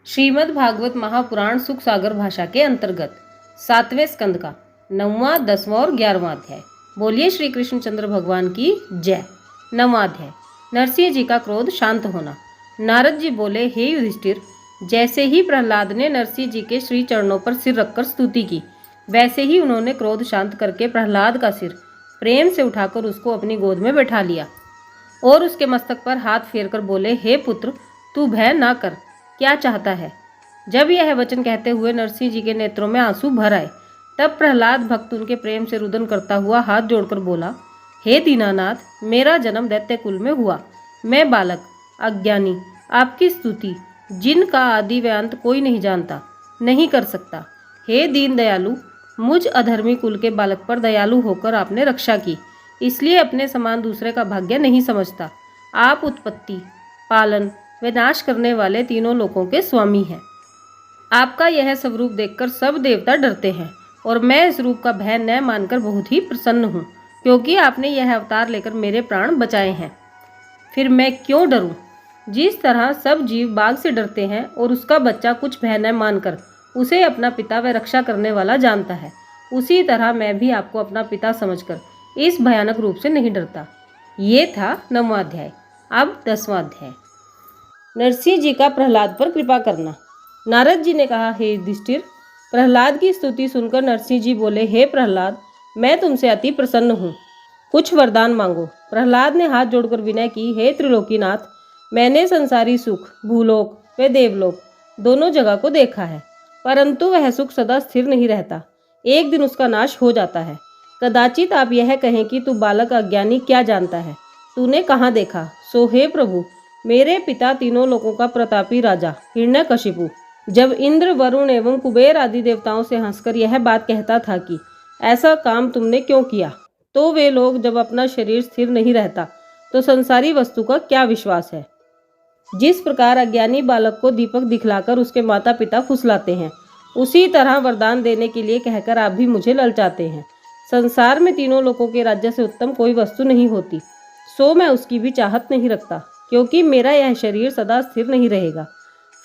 श्रीमद् भागवत महापुराण सुख सागर भाषा के अंतर्गत 7वें स्कंद का 9वां, 10वां और 11वां अध्याय। बोलिए श्री कृष्णचंद्र भगवान की जय। 9वां अध्याय। नरसिंह जी का क्रोध शांत होना। नारद जी बोले, हे युधिष्ठिर, जैसे ही प्रहलाद ने नरसिंह जी के श्री चरणों पर सिर रखकर स्तुति की, वैसे ही उन्होंने क्रोध शांत करके प्रहलाद का सिर प्रेम से उठाकर उसको अपनी गोद में बैठा लिया और उसके मस्तक पर हाथ फेरकर बोले, हे पुत्र, तू भय ना कर, क्या चाहता है। जब यह वचन कहते हुए नरसिंह जी के नेत्रों में आंसू भर आए, तब प्रहलाद भक्त उनके प्रेम से रुदन करता हुआ हाथ जोड़कर बोला, हे दीनानाथ, मेरा जन्म दैत्य कुल में हुआ। मैं बालक अज्ञानी आपकी स्तुति, जिनका आदि व अंत कोई नहीं जानता, नहीं कर सकता। हे दीन दयालु, मुझ अधर्मी कुल के बालक पर दयालु होकर आपने रक्षा की, इसलिए अपने समान दूसरे का भाग्य नहीं समझता। आप उत्पत्ति, पालन व नाश करने वाले तीनों लोकों के स्वामी हैं। आपका यह स्वरूप देखकर सब देवता डरते हैं और मैं इस रूप का भय न मानकर बहुत ही प्रसन्न हूँ, क्योंकि आपने यह अवतार लेकर मेरे प्राण बचाए हैं। फिर मैं क्यों डरूं? जिस तरह सब जीव बाघ से डरते हैं और उसका बच्चा कुछ भय न मानकर उसे अपना पिता व रक्षा करने वाला जानता है, उसी तरह मैं भी आपको अपना पिता समझकर इस भयानक रूप से नहीं डरता। ये था 9वां अध्याय। अब 10वां अध्याय। नरसिंह जी का प्रहलाद पर कृपा करना। नारद जी ने कहा, हे युधिष्ठिर, प्रहलाद की स्तुति सुनकर नरसिंह जी बोले, हे प्रहलाद, मैं तुमसे अति प्रसन्न हूँ, कुछ वरदान मांगो। प्रहलाद ने हाथ जोड़कर विनय की, हे त्रिलोकीनाथ, मैंने संसारी सुख भूलोक व देवलोक दोनों जगह को देखा है, परंतु वह सुख सदा स्थिर नहीं रहता, एक दिन उसका नाश हो जाता है। कदाचित आप यह कहें कि तू बालक अज्ञानी क्या जानता है, तूने कहाँ देखा। सो हे प्रभु, मेरे पिता तीनों लोकों का प्रतापी राजा हिरण्यकशिपु जब इंद्र, वरुण एवं कुबेर आदि देवताओं से हंसकर यह बात कहता था कि ऐसा काम तुमने क्यों किया, तो वे लोग जब अपना शरीर स्थिर नहीं रहता तो संसारी वस्तु का क्या विश्वास है। जिस प्रकार अज्ञानी बालक को दीपक दिखलाकर उसके माता पिता फुसलाते हैं, उसी तरह वरदान देने के लिए कहकर आप भी मुझे ललचाते हैं। संसार में तीनों लोकों के राज्य से उत्तम कोई वस्तु नहीं होती, सो मैं उसकी भी चाहत नहीं रखता, क्योंकि मेरा यह शरीर सदा स्थिर नहीं रहेगा।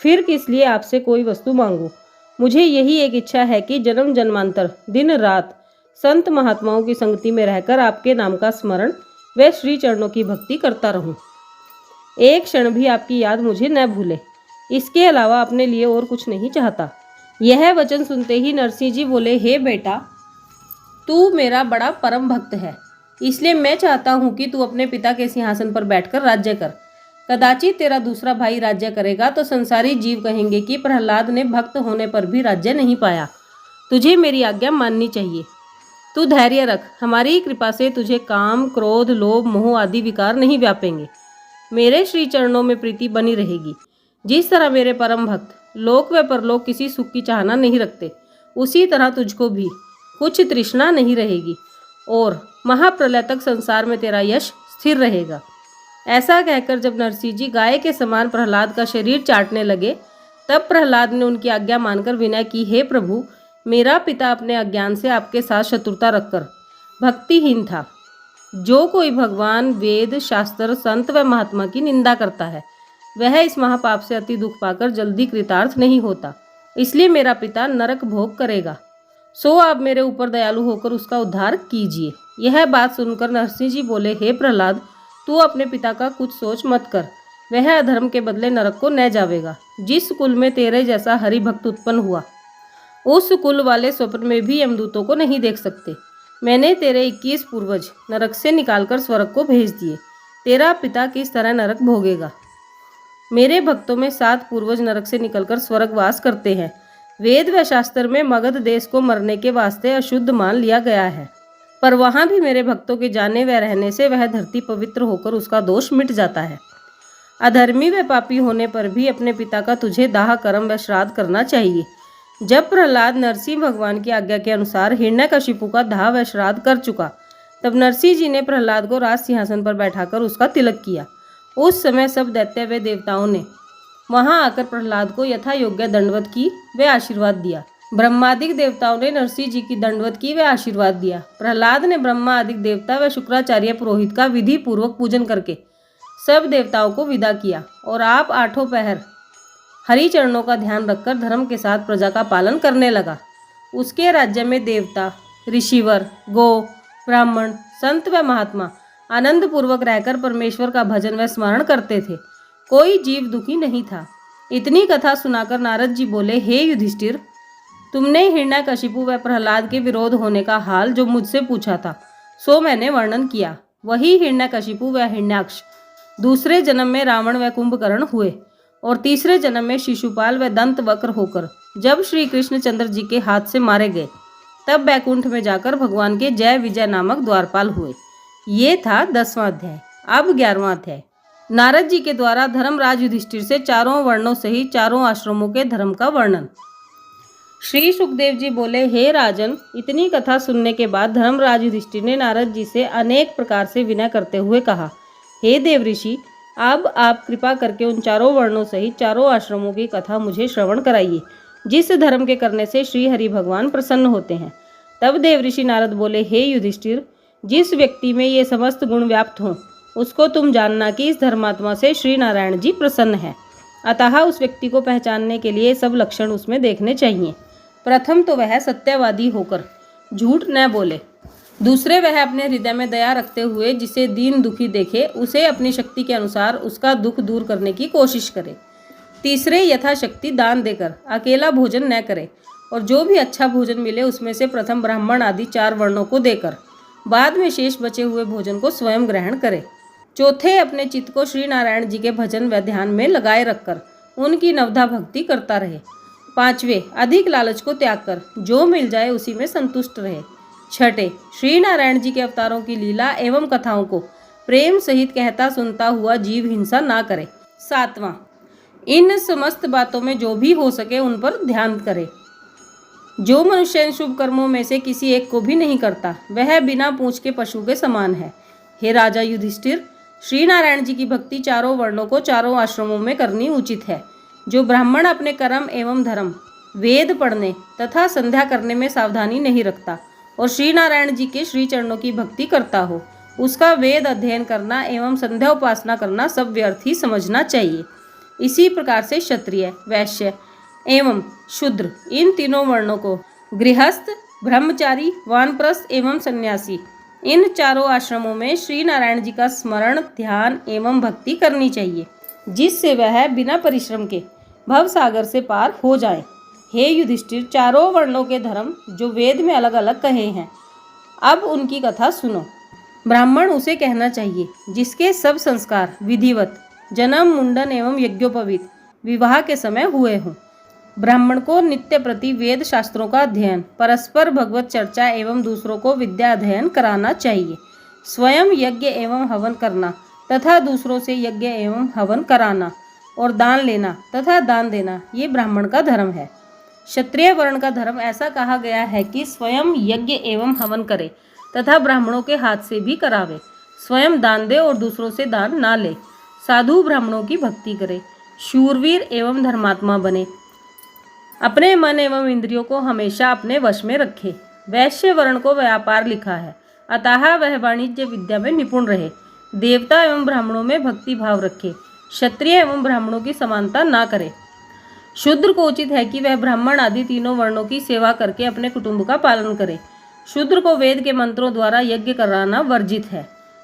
फिर किस लिए आपसे कोई वस्तु मांगूं? मुझे यही एक इच्छा है कि जन्म जन्मांतर दिन रात संत महात्माओं की संगति में रहकर आपके नाम का स्मरण व श्री चरणों की भक्ति करता रहूं। एक क्षण भी आपकी याद मुझे न भूले, इसके अलावा अपने लिए और कुछ नहीं चाहता। यह वचन सुनते ही नरसिंह जी बोले, हे बेटा, तू मेरा बड़ा परम भक्त है, इसलिए मैं चाहता हूँ कि तू अपने पिता के सिंहासन पर बैठकर राज्य कर। कदाचित तेरा दूसरा भाई राज्य करेगा तो संसारी जीव कहेंगे कि प्रहलाद ने भक्त होने पर भी राज्य नहीं पाया। तुझे मेरी आज्ञा माननी चाहिए। तू धैर्य रख, हमारी कृपा से तुझे काम, क्रोध, लोभ, मोह आदि विकार नहीं व्यापेंगे। मेरे श्री चरणों में प्रीति बनी रहेगी। जिस तरह मेरे परम भक्त लोक व परलोक किसी सुख की चाहना नहीं रखते, उसी तरह तुझको भी कुछ तृष्णा नहीं रहेगी और महाप्रलय तक संसार में तेरा यश स्थिर रहेगा। ऐसा कहकर जब नरसिंह जी गाय के समान प्रहलाद का शरीर चाटने लगे, तब प्रहलाद ने उनकी आज्ञा मानकर विनय की, हे प्रभु, मेरा पिता अपने अज्ञान से आपके साथ शत्रुता रखकर भक्तिहीन था। जो कोई भगवान, वेद, शास्त्र, संत व महात्मा की निंदा करता है, वह इस महापाप से अति दुख पाकर जल्दी कृतार्थ नहीं होता, इसलिए मेरा पिता नरक भोग करेगा। सो आप मेरे ऊपर दयालु होकर उसका उद्धार कीजिए। यह बात सुनकर नरसिंह जी बोले, हे प्रहलाद, तू अपने पिता का कुछ सोच मत कर, वह अधर्म के बदले नरक को न जावेगा। जिस कुल में तेरे जैसा हरि भक्त उत्पन्न हुआ, उस कुल वाले स्वप्न में भी यमदूतों को नहीं देख सकते। मैंने तेरे 21 पूर्वज नरक से निकालकर स्वर्ग को भेज दिए, तेरा पिता किस तरह नरक भोगेगा। मेरे भक्तों में 7 पूर्वज नरक से निकलकर स्वर्गवास करते हैं। वेद व शास्त्र में मगध देश को मरने के वास्ते अशुद्ध मान लिया गया है, पर वहाँ भी मेरे भक्तों के जाने व रहने से वह धरती पवित्र होकर उसका दोष मिट जाता है। अधर्मी व पापी होने पर भी अपने पिता का तुझे दाह, कर्म व श्राद्ध करना चाहिए। जब प्रहलाद नरसिंह भगवान की आज्ञा के अनुसार हिरण्यकशिपु का दाह व श्राद्ध कर चुका, तब नरसिंह जी ने प्रहलाद को राज सिंहासन पर बैठाकर उसका तिलक किया। उस समय सब दैत्य व देवताओं ने वहां आकर प्रहलाद को यथा योग्य दंडवत की व आशीर्वाद दिया। ब्रह्मादिक देवताओं ने नरसिंह जी की दंडवत की व आशीर्वाद दिया। प्रहलाद ने ब्रह्मा आदि देवता व शुक्राचार्य पुरोहित का विधि पूर्वक पूजन करके सब देवताओं को विदा किया और आप 8 पहर हरि चरणों का ध्यान रखकर धर्म के साथ प्रजा का पालन करने लगा। उसके राज्य में देवता, ऋषिवर, गो, ब्राह्मण, संत व महात्मा आनंद पूर्वक रहकर परमेश्वर का भजन व स्मरण करते थे। कोई जीव दुखी नहीं था। इतनी कथा सुनाकर नारद जी बोले, हे युधिष्ठिर, तुमने हिरण्यकशिपु व प्रहलाद के विरोध होने का हाल जो मुझसे पूछा था सो मैंने वर्णन किया। वही हिरण्यकशिपु व हिरण्याक्ष दूसरे जन्म में रावण व कुंभकर्ण हुए और तीसरे जन्म में शिशुपाल व दंतवक्र होकर जब श्री कृष्णचंद्र जी के हाथ से मारे गए तब बैकुंठ में जाकर भगवान के जय विजय नामक द्वारपाल हुए। ये था 10वां अध्याय। अब 11वां अध्याय। नारद जी के द्वारा धर्मराज युधिष्ठिर से चारों वर्णों सहित चारों आश्रमों के धर्म का वर्णन। श्री सुखदेव जी बोले, हे राजन, इतनी कथा सुनने के बाद धर्मराज युधिष्ठिर ने नारद जी से अनेक प्रकार से विनय करते हुए कहा, हे देवऋषि, अब आप कृपा करके उन चारों वर्णों सहित चारों आश्रमों की कथा मुझे श्रवण कराइए जिस धर्म के करने से श्री हरि भगवान प्रसन्न होते हैं। तब देवऋषि नारद बोले, हे युधिष्ठिर, जिस व्यक्ति में ये समस्त गुण व्याप्त हों उसको तुम जानना कि इस धर्मात्मा से श्री नारायण जी प्रसन्न है। अतः उस व्यक्ति को पहचानने के लिए सब लक्षण उसमें देखने चाहिए। प्रथम तो वह सत्यवादी होकर झूठ न बोले। दूसरे, वह अपने हृदय में दया रखते हुए जिसे दीन दुखी देखे उसे अपनी शक्ति के अनुसार उसका दुख दूर करने की कोशिश करे। तीसरे, यथाशक्ति दान देकर अकेला भोजन न करे और जो भी अच्छा भोजन मिले उसमें से प्रथम ब्राह्मण आदि 4 वर्णों को देकर बाद में शेष बचे हुए भोजन को स्वयं ग्रहण करे। चौथे, अपने चित्त को श्री नारायण जी के भजन व ध्यान में लगाए रखकर उनकी नवधा भक्ति करता रहे। पांचवे, अधिक लालच को त्याग कर जो मिल जाए उसी में संतुष्ट रहे। छठे, श्री नारायण जी के अवतारों की लीला एवं कथाओं को प्रेम सहित कहता सुनता हुआ जीव हिंसा ना करे। सातवां, इन समस्त बातों में जो भी हो सके उन पर ध्यान करे। जो मनुष्य इन शुभ कर्मों में से किसी एक को भी नहीं करता वह बिना पूंछ के पशु के समान है। हे राजा युधिष्ठिर, श्री नारायण जी की भक्ति चारों वर्णों को चारों आश्रमों में करनी उचित है। जो ब्राह्मण अपने कर्म एवं धर्म, वेद पढ़ने तथा संध्या करने में सावधानी नहीं रखता और श्री नारायण जी के श्री चरणों की भक्ति करता हो उसका वेद अध्ययन करना एवं संध्या उपासना करना सब व्यर्थ ही समझना चाहिए। इसी प्रकार से क्षत्रिय, वैश्य एवं शूद्र इन तीनों वर्णों को गृहस्थ, ब्रह्मचारी, वानप्रस्थ एवं सन्यासी इन चारों आश्रमों में श्री नारायण जी का स्मरण, ध्यान एवं भक्ति करनी चाहिए जिससे वह बिना परिश्रम के भव सागर से पार हो जाए। हे युधिष्ठिर, चारों वर्णों के धर्म जो वेद में अलग अलग कहे हैं अब उनकी कथा सुनो। ब्राह्मण उसे कहना चाहिए जिसके सब संस्कार विधिवत जन्म, मुंडन एवं यज्ञोपवीत विवाह के समय हुए हों। ब्राह्मण को नित्य प्रति वेद शास्त्रों का अध्ययन, परस्पर भगवत चर्चा एवं दूसरों को विद्या अध्ययन कराना चाहिए। स्वयं यज्ञ एवं हवन करना तथा दूसरों से यज्ञ एवं हवन कराना और दान लेना तथा दान देना ये ब्राह्मण का धर्म है। क्षत्रिय वर्ण का धर्म ऐसा कहा गया है कि स्वयं यज्ञ एवं हवन करे तथा ब्राह्मणों के हाथ से भी करावे, स्वयं दान दे और दूसरों से दान ना ले, साधु ब्राह्मणों की भक्ति करे, शूरवीर एवं धर्मात्मा बने, अपने मन एवं इंद्रियों को हमेशा अपने वश में रखे। वैश्य वर्ण को व्यापार लिखा है, अतः वह वाणिज्य विद्या में निपुण रहे, देवता एवं ब्राह्मणों में भक्ति भाव रखे, क्षत्रिय एवं ब्राह्मणों की समानता ना करे। शूद्र को उचित है कि वह ब्राह्मण आदि तीनों वर्णों की सेवा करके अपने कुटुंब का पालन करे। शूद्र को वेद के मंत्रों द्वारा यज्ञ कराना वर्जित है।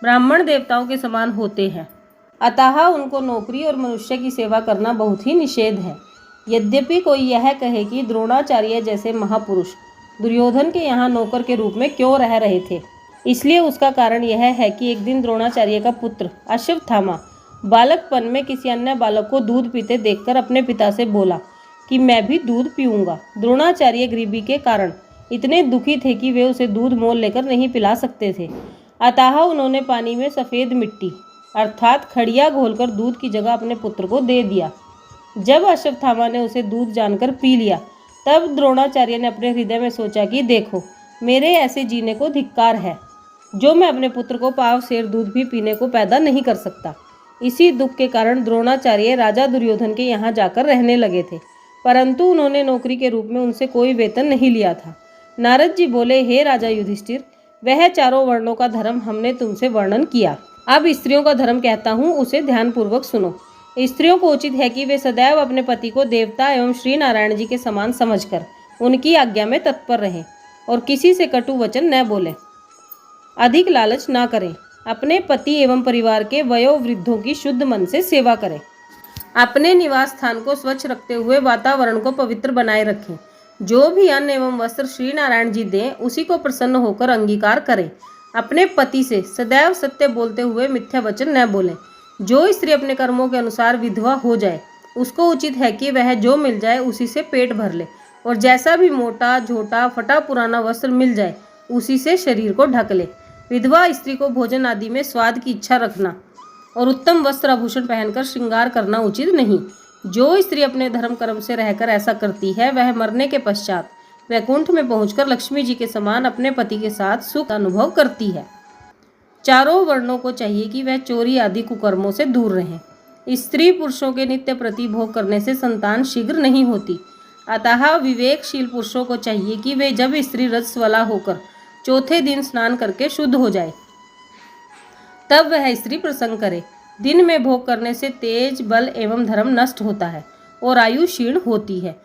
ब्राह्मण देवताओं के समान होते हैं, अतः उनको नौकरी और मनुष्य की सेवा करना बहुत ही निषेध है। यद्यपि कोई यह कहे कि द्रोणाचार्य जैसे महापुरुष दुर्योधन के यहाँ नौकर के रूप में क्यों रह रहे थे, इसलिए उसका कारण यह है कि एक दिन द्रोणाचार्य का पुत्र अश्वत्थामा बालकपन में किसी अन्य बालक को दूध पीते देखकर अपने पिता से बोला कि मैं भी दूध पीऊँगा। द्रोणाचार्य गरीबी के कारण इतने दुखी थे कि वे उसे दूध मोल लेकर नहीं पिला सकते थे, अतः उन्होंने पानी में सफ़ेद मिट्टी अर्थात खड़िया घोलकर दूध की जगह अपने पुत्र को दे दिया। जब अश्वत्थामा ने उसे दूध जानकर पी लिया तब द्रोणाचार्य ने अपने हृदय में सोचा कि देखो, मेरे ऐसे जीने को धिक्कार है जो मैं अपने पुत्र को पाव सेर दूध भी पीने को पैदा नहीं कर सकता। इसी दुख के कारण द्रोणाचार्य राजा दुर्योधन के यहाँ जाकर रहने लगे थे, परंतु उन्होंने नौकरी के रूप में उनसे कोई वेतन नहीं लिया था। नारद जी बोले, हे राजा युधिष्ठिर, वह चारों वर्णों का धर्म हमने तुमसे वर्णन किया, अब स्त्रियों का धर्म कहता हूँ, उसे ध्यानपूर्वक सुनो। स्त्रियों को उचित है कि वे सदैव अपने पति को देवता एवं श्री नारायण जी के समान समझकर उनकी आज्ञा में तत्पर रहें और किसी से कटु वचन न बोलें। अधिक लालच ना करें। अपने पति एवं परिवार के वयोवृद्धों की शुद्ध मन से सेवा करें। अपने निवास स्थान को स्वच्छ रखते हुए वातावरण को पवित्र बनाए रखें। जो भी अन्न एवं वस्त्र श्री नारायण जी दें उसी को प्रसन्न होकर अंगीकार करें। अपने पति से सदैव सत्य बोलते हुए मिथ्या वचन न बोलें। जो स्त्री अपने कर्मों के अनुसार विधवा हो जाए उसको उचित है कि वह जो मिल जाए उसी से पेट भर ले और जैसा भी मोटा झोटा फटा पुराना वस्त्र मिल जाए उसी से शरीर को ढक ले। विधवा स्त्री को भोजन आदि में स्वाद की इच्छा रखना और उत्तम वस्त्र आभूषण पहनकर श्रृंगार करना उचित नहीं। जो स्त्री अपने धर्म कर्म से रहकर ऐसा करती है वह मरने के पश्चात वैकुंठ में पहुंचकर लक्ष्मी जी के समान अपने पति के साथ सुख अनुभव करती है। चारों वर्णों को चाहिए कि वह चोरी आदि कुकर्मों से दूर रहें। स्त्री पुरुषों के नित्य प्रति भोग करने से संतान शीघ्र नहीं होती। अतः विवेकशील पुरुषों को चाहिए कि वे जब स्त्री रजस्वला होकर चौथे दिन स्नान करके शुद्ध हो जाए तब वह स्त्री प्रसंग करे। दिन में भोग करने से तेज बल एवं धर्म नष्ट होता है और आयु क्षीण होती है।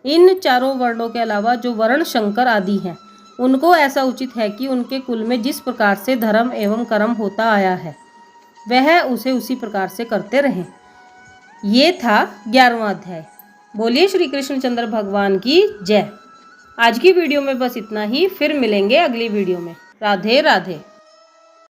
इन चारों वर्णों के अलावा जो वर्ण शंकर आदि हैं उनको ऐसा उचित है कि उनके कुल में जिस प्रकार से धर्म एवं कर्म होता आया है वह उसे उसी प्रकार से करते रहें। ये था 11वां अध्याय। बोलिए श्री कृष्णचंद्र भगवान की जय। आज की वीडियो में बस इतना ही। फिर मिलेंगे अगली वीडियो में। राधे राधे।